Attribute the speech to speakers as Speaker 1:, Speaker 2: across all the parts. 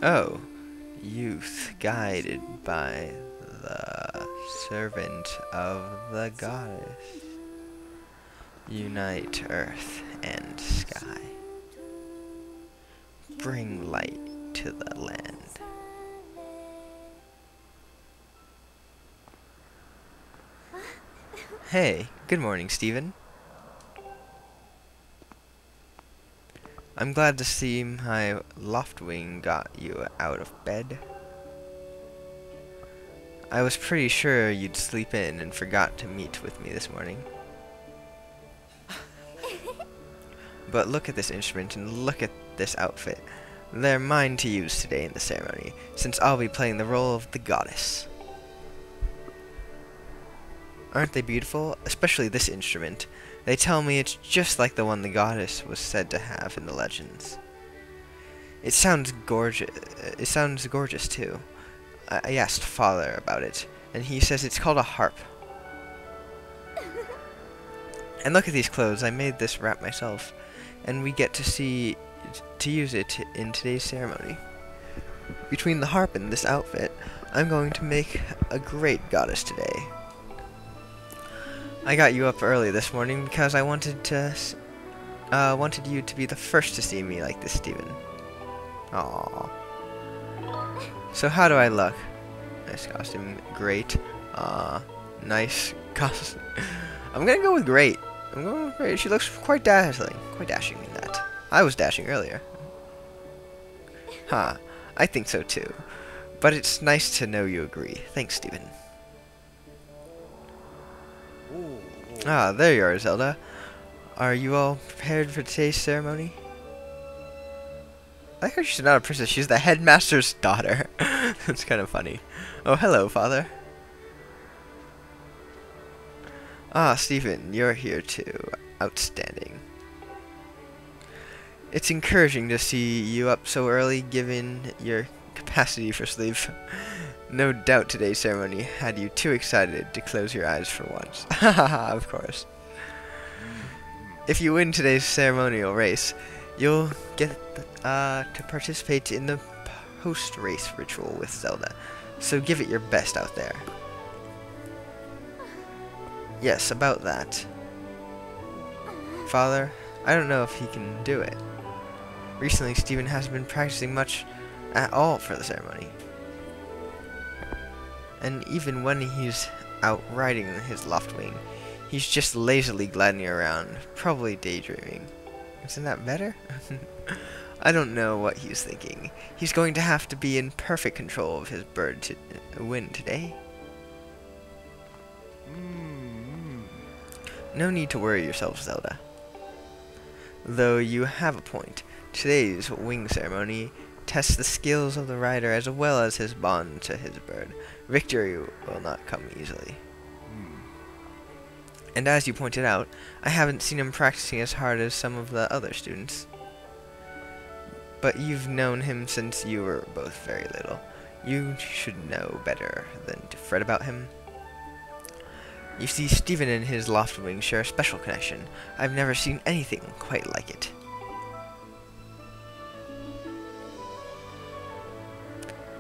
Speaker 1: Oh, youth guided by the servant of the goddess. Unite earth and sky. Bring light to the land. Hey, good morning, Stephen. I'm glad to see my loftwing got you out of bed. I was pretty sure you'd sleep in and forgot to meet with me this morning. But look at this instrument and look at this outfit. They're mine to use today in the ceremony, since I'll be playing the role of the goddess. Aren't they beautiful? Especially this instrument. They tell me it's just like the one the goddess was said to have in the legends. It sounds gorgeous. It sounds gorgeous too. I asked Father about it, and he says it's called a harp. And look at these clothes. I made this wrap myself, and we get to use it in today's ceremony. Between the harp and this outfit, I'm going to make a great goddess today. I got you up early this morning because I wanted you to be the first to see me like this, Stephen. Aww. So how do I look? Nice costume. Great. Nice costume. I'm gonna go with great. I'm going with great. She looks quite dazzling. Quite dashing in that. I was dashing earlier. Huh. I think so too. But it's nice to know you agree. Thanks, Stephen. Ah, there you are, Zelda. Are you all prepared for today's ceremony? I like how she's not a princess, she's the headmaster's daughter. That's kind of funny. Oh, hello, Father. Ah, Stephen, you're here too. Outstanding. It's encouraging to see you up so early, given your capacity for sleep. No doubt today's ceremony had you too excited to close your eyes for once. Haha, of course. If you win today's ceremonial race, you'll get to participate in the post-race ritual with Zelda. So give it your best out there. Yes, about that. Father, I don't know if he can do it. Recently, Stephen hasn't been practicing much at all for the ceremony. And even when he's out riding his loftwing, he's just lazily gliding around, probably daydreaming. Isn't that better? I don't know what he's thinking. He's going to have to be in perfect control of his bird to win today. No need to worry yourself, Zelda. Though you have a point. Today's wing ceremony tests the skills of the rider as well as his bond to his bird. Victory will not come easily. And as you pointed out, I haven't seen him practicing as hard as some of the other students. But you've known him since you were both very little. You should know better than to fret about him. You see, Stephen and his loftwing share a special connection. I've never seen anything quite like it.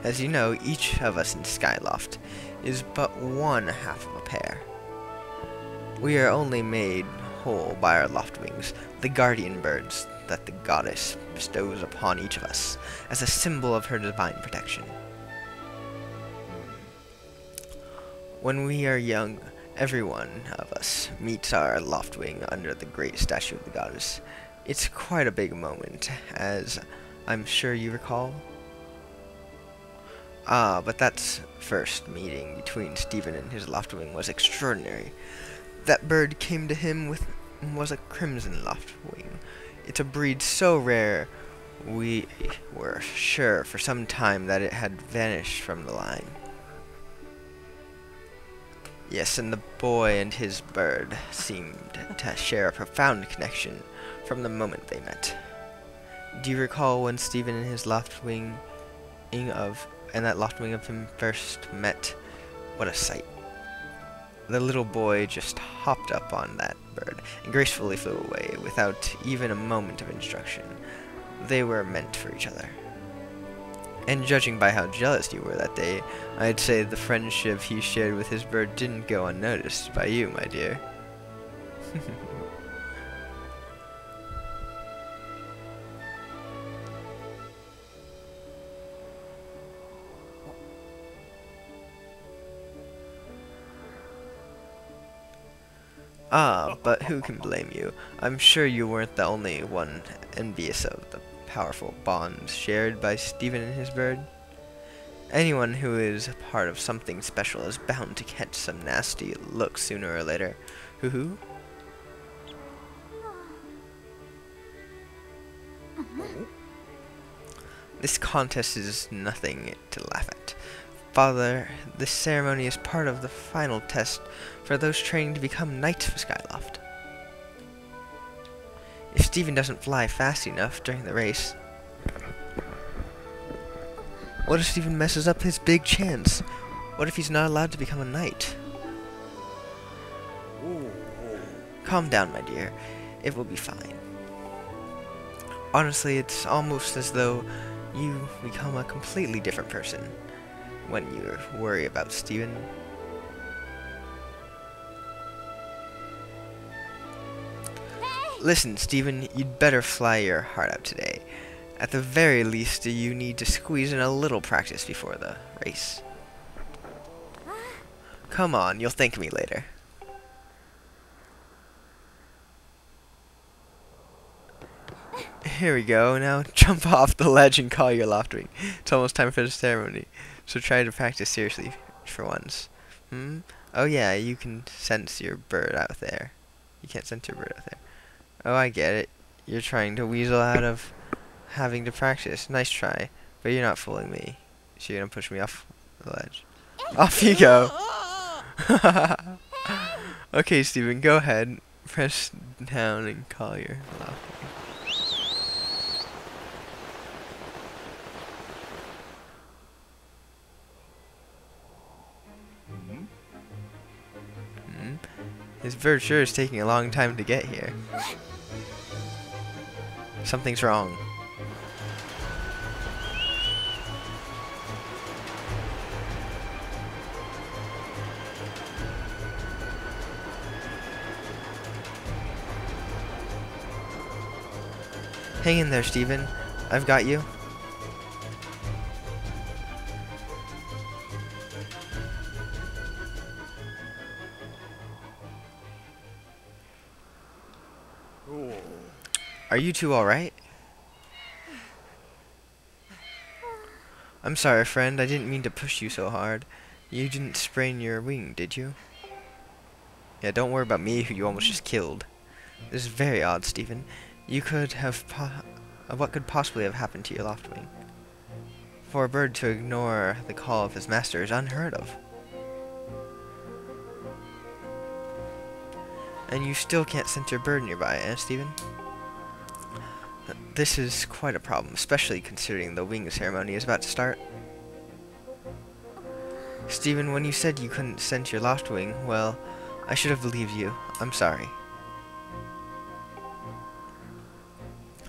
Speaker 1: As you know, each of us in Skyloft is but one half of a pair. We are only made whole by our loftwings, the guardian birds that the goddess bestows upon each of us, as a symbol of her divine protection. When we are young, every one of us meets our loftwing under the great statue of the goddess. It's quite a big moment, as I'm sure you recall. Ah, but that first meeting between Stephen and his loftwing was extraordinary. That bird came to him was a crimson loftwing. It's a breed so rare, we were sure for some time that it had vanished from the line. Yes, and the boy and his bird seemed to share a profound connection from the moment they met. Do you recall when Stephen and his loftwing of him first met? What a sight. The little boy just hopped up on that bird and gracefully flew away without even a moment of instruction. They were meant for each other. And judging by how jealous you were that day, I'd say the friendship he shared with his bird didn't go unnoticed by you, my dear. Ah, but who can blame you? I'm sure you weren't the only one envious of the powerful bonds shared by Stephen and his bird. Anyone who is a part of something special is bound to catch some nasty look sooner or later. Hoo-hoo. This contest is nothing to laugh at. Father, this ceremony is part of the final test for those training to become knights of Skyloft. If Stephen doesn't fly fast enough during the race, what if Stephen messes up his big chance? What if he's not allowed to become a knight? Calm down, my dear. It will be fine. Honestly, it's almost as though you become a completely different person when you worry about Stephen. Listen, Stephen, you'd better fly your heart out today. At the very least, you need to squeeze in a little practice before the race. Come on, you'll thank me later. Here we go, now jump off the ledge and call your loftwing. It's almost time for the ceremony, so try to practice seriously for once. Oh yeah, you can sense your bird out there. You can't sense your bird out there. Oh, I get it. You're trying to weasel out of having to practice. Nice try, but you're not fooling me. So you're gonna push me off the ledge. Off you go! Okay, Stephen, go ahead. Press down and call your loftwing. His bird sure is taking a long time to get here. Something's wrong. Hang in there, Stephen. I've got you. Are you two alright? I'm sorry, friend. I didn't mean to push you so hard. You didn't sprain your wing, did you? Yeah, don't worry about me, who you almost just killed. This is very odd, Stephen. You could have what could possibly have happened to your loftwing? For a bird to ignore the call of his master is unheard of. And you still can't sense your bird nearby, eh, Stephen? This is quite a problem, especially considering the wing ceremony is about to start. Stephen, when you said you couldn't sense your loftwing, well, I should have believed you. I'm sorry.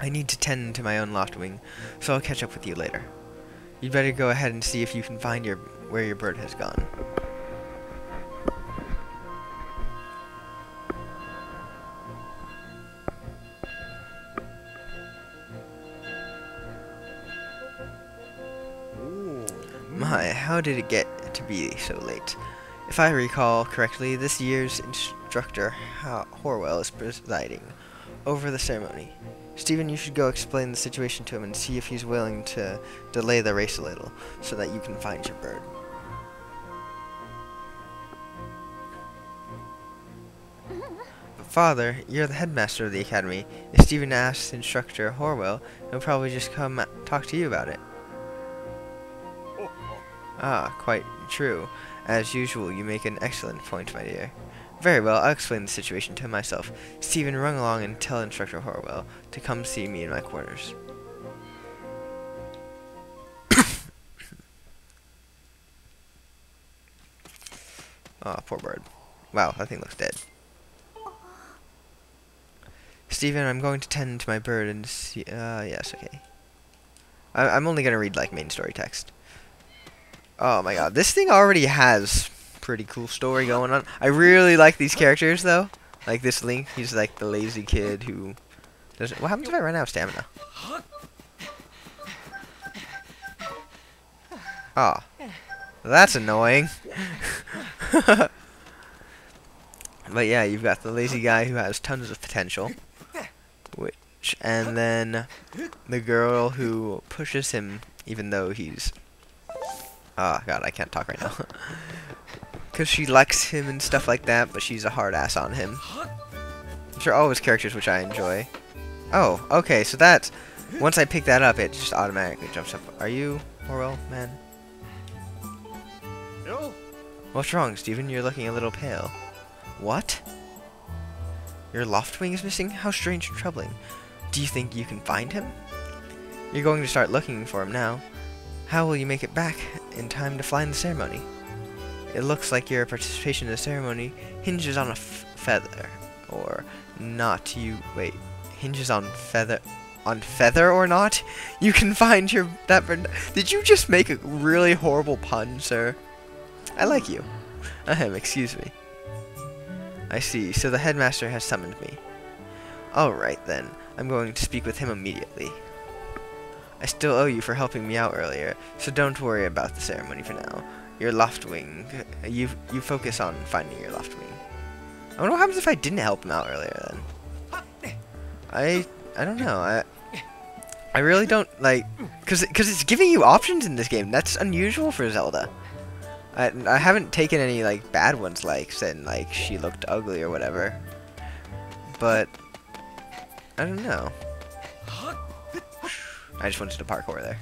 Speaker 1: I need to tend to my own loftwing, so I'll catch up with you later. You'd better go ahead and see if you can find where your bird has gone. My, how did it get to be so late? If I recall correctly, this year's instructor, Horwell, is presiding over the ceremony. Stephen, you should go explain the situation to him and see if he's willing to delay the race a little, so that you can find your bird. But Father, you're the headmaster of the academy. If Stephen asks instructor Horwell, he'll probably just come talk to you about it. Ah, quite true. As usual, you make an excellent point, my dear. Very well, I'll explain the situation to him myself. Stephen, run along and tell Instructor Horwell to come see me in my quarters. Ah, poor bird. Wow, that thing looks dead. Stephen, I'm going to tend to my bird and see... yes, okay. I'm only gonna read like main story text. Oh my god, this thing already has pretty cool story going on. I really like these characters though. Like this Link, he's like the lazy kid who doesn't. What happens if I run out of stamina? Ah, oh, that's annoying. But yeah, you've got the lazy guy who has tons of potential, and then the girl who pushes him even though he's. Oh god, I can't talk right now. Because she likes him and stuff like that, but she's a hard ass on him. These are always characters which I enjoy. Oh, okay, so that's... Once I pick that up, it just automatically jumps up. Are you Orwell, man?
Speaker 2: No.
Speaker 1: What's wrong, Steven? You're looking a little pale. What? Your loft wing is missing? How strange and troubling. Do you think you can find him? You're going to start looking for him now. How will you make it back in time to fly in the ceremony? It looks like your participation in the ceremony hinges on a feather. Or not. Wait. Hinges on feather. On feather or not? You can find your... Did you just make a really horrible pun, sir? I like you. Excuse me. I see. So the headmaster has summoned me. Alright then. I'm going to speak with him immediately. I still owe you for helping me out earlier, so don't worry about the ceremony for now. Your loft wing. You focus on finding your loft wing. I wonder what happens if I didn't help him out earlier then. I don't know. I really don't like cause it's giving you options in this game. That's unusual for Zelda. I haven't taken any like bad ones like saying like she looked ugly or whatever. But I don't know. I just wanted to parkour there.